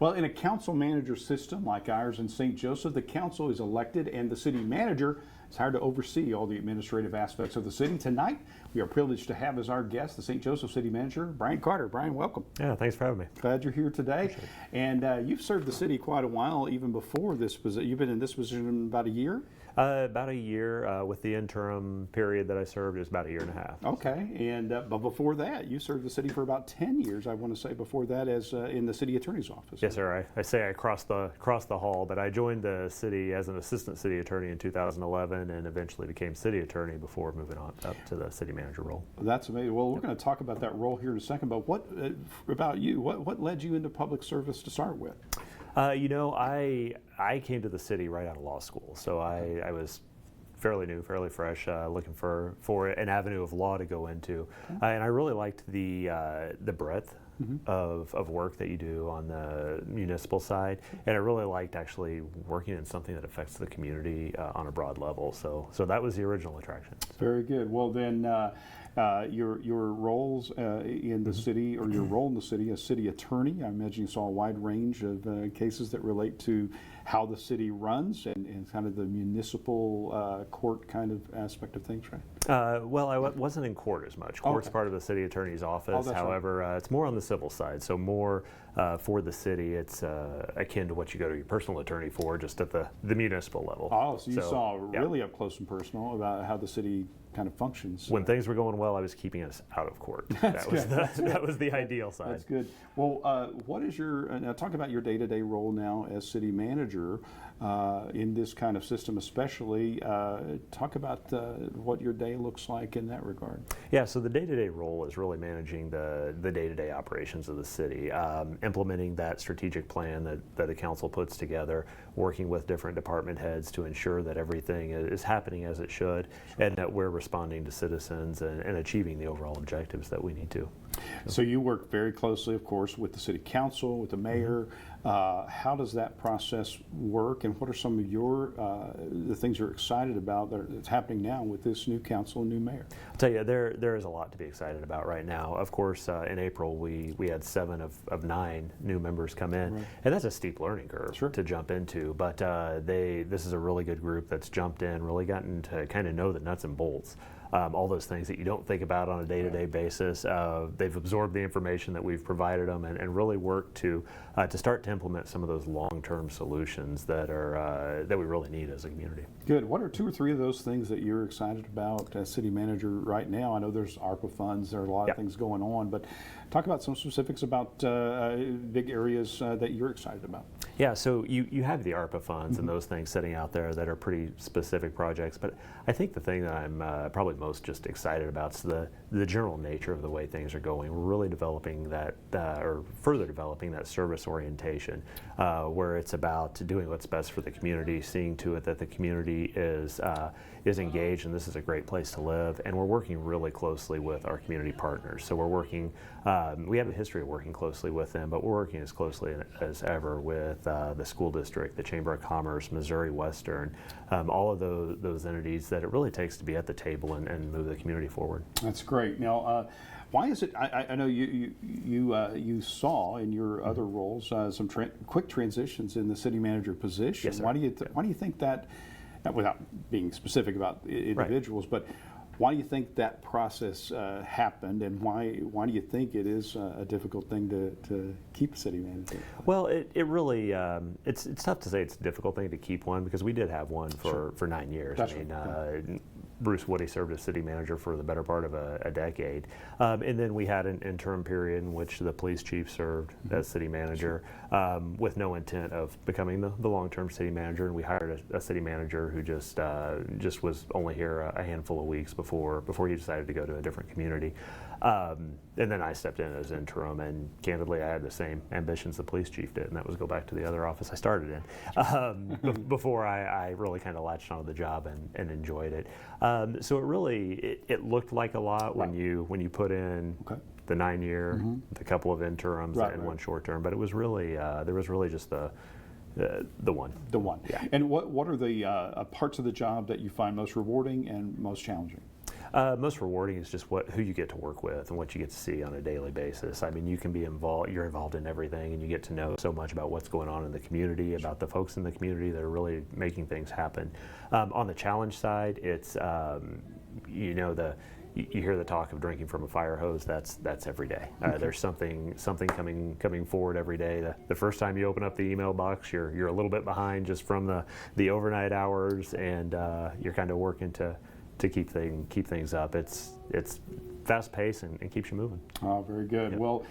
Well, in a council manager system like ours in St. Joseph, the council is elected and the city manager is hired to oversee all the administrative aspects of the city. Tonight, we are privileged to have as our guest the St. Joseph City Manager, Bryan Carter. Bryan, welcome. Yeah, thanks for having me. Glad you're here today. And you've served the city quite a while, even before this position. You've been in this position about a year? About a year with the interim period that I served is about a year and a half. Okay, and but before that, you served the city for about 10 years, I want to say, before that as in the city attorney's office. Yes, sir. I say I crossed the hall, but I joined the city as an assistant city attorney in 2011 and eventually became city attorney before moving on up to the city manager role. That's amazing. Well, we're going to talk about that role here in a second, but what about you? What led you into public service to start with? I came to the city right out of law school, so I was fairly new, fairly fresh, looking for an avenue of law to go into, and I really liked the breadth of work that you do on the municipal side, and I really liked actually working in something that affects the community on a broad level. So that was the original attraction. Very good. Well, then your roles in the city, or your role in the city as city attorney, I imagine you saw a wide range of cases that relate to how the city runs and kind of the municipal court kind of aspect of things, right? Well, I wasn't in court as much. Court's part of the city attorney's office. However, right. It's more on the civil side, so more for the city. It's akin to what you go to your personal attorney for, just at the municipal level. Oh, so you saw really up close and personal about how the city kind of functions. When things were going well, I was keeping us out of court. That was the ideal side. That's good. Well, what is now talk about your day-to-day role now as city manager in this kind of system especially. Talk about what your day looks like in that regard. Yeah, so the day-to-day role is really managing the day-to-day operations of the city, implementing that strategic plan that the council puts together, working with different department heads to ensure that everything is happening as it should, and that we're responding to citizens and achieving the overall objectives that we need to. So you work very closely, of course, with the city council, with the mayor. How does that process work, and what are some of the things you're excited about that's happening now with this new council and new mayor? I'll tell you, there is a lot to be excited about right now. Of course, in April we had 7 of 9 new members come in, right. And that's a steep learning curve to jump into. But this is a really good group that's jumped in, really gotten to kind of know the nuts and bolts. All those things that you don't think about on a day-to-day basis. They've absorbed the information that we've provided them and really worked to start to implement some of those long-term solutions that we really need as a community. Good. What are 2 or 3 of those things that you're excited about as city manager right now? I know there's ARPA funds, there are a lot of things going on, but talk about some specifics about big areas that you're excited about. Yeah, so you have the ARPA funds and those things sitting out there that are pretty specific projects, but I think the thing that I'm probably most just excited about is the general nature of the way things are going. We're really developing that, or further developing that service orientation, where it's about doing what's best for the community, seeing to it that the community is engaged and this is a great place to live, and we're working really closely with our community partners. So we're working, we have a history of working closely with them, but we're working as closely as ever with the school district, the Chamber of Commerce, Missouri Western, all of those entities that it really takes to be at the table and move the community forward. That's great. Now, why is it? I know you saw in your other roles some quick transitions in the city manager position. Yes, sir. Why do you think that? Without being specific about individuals, but why do you think that process happened, and why do you think it is a difficult thing to keep a city manager? Well, it really it's tough to say it's a difficult thing to keep one, because we did have one for 9 years. That's Bruce Woody served as city manager for the better part of a decade, and then we had an interim period in which the police chief served as city manager, with no intent of becoming the long-term city manager, and we hired a city manager who just was only here a handful of weeks before he decided to go to a different community. And then I stepped in as interim, and candidly I had the same ambitions the police chief did, and that was go back to the other office I started in before I really kind of latched onto the job and enjoyed it. So it looked like a lot when you put in the 9-year, the couple of interims and one short term, but it was really there was really just the one. The one. Yeah. And what are the parts of the job that you find most rewarding and most challenging? Most rewarding is just who you get to work with and what you get to see on a daily basis. I mean, you can be involved, you're involved in everything, and you get to know so much about what's going on in the community, about the folks in the community that are really making things happen. On the challenge side, it's, you know, you hear the talk of drinking from a fire hose. That's every day. There's something coming forward every day. The first time you open up the email box, you're a little bit behind just from the overnight hours, and you're kind of working to keep things up. It's fast paced and keeps you moving. Oh, very good. Yep. Well,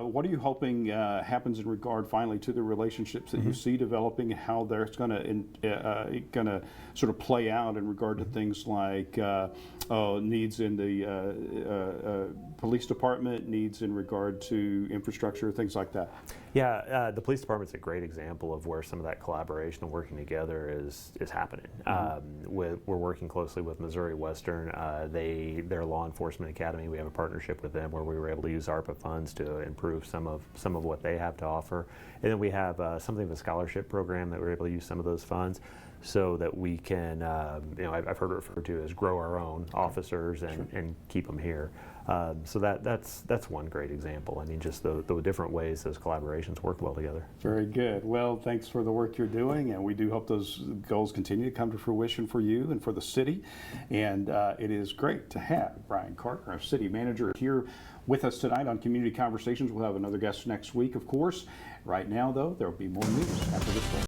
what are you hoping happens in regard finally to the relationships that you see developing, and how there's going to sort of play out in regard to things like needs in the police department, needs in regard to infrastructure, things like that? Yeah, the police department's a great example of where some of that collaboration and working together is happening. We're working closely with Missouri Western. Their law enforcement academy. We have a partnership with them where we were able to use ARPA funds to improve some of what they have to offer. And then we have something of a scholarship program that we're able to use some of those funds so that we can, you know, I've heard it referred to as grow our own officers and keep them here. So that's one great example. I mean, just the different ways those collaborations work well together. Very good. Well, thanks for the work you're doing, and we do hope those goals continue to come to fruition for you and for the city. And it is great to have Bryan Carter, our city manager, here with us tonight on Community Conversations. We'll have another guest next week, of course. Right now, though, there will be more news after this break.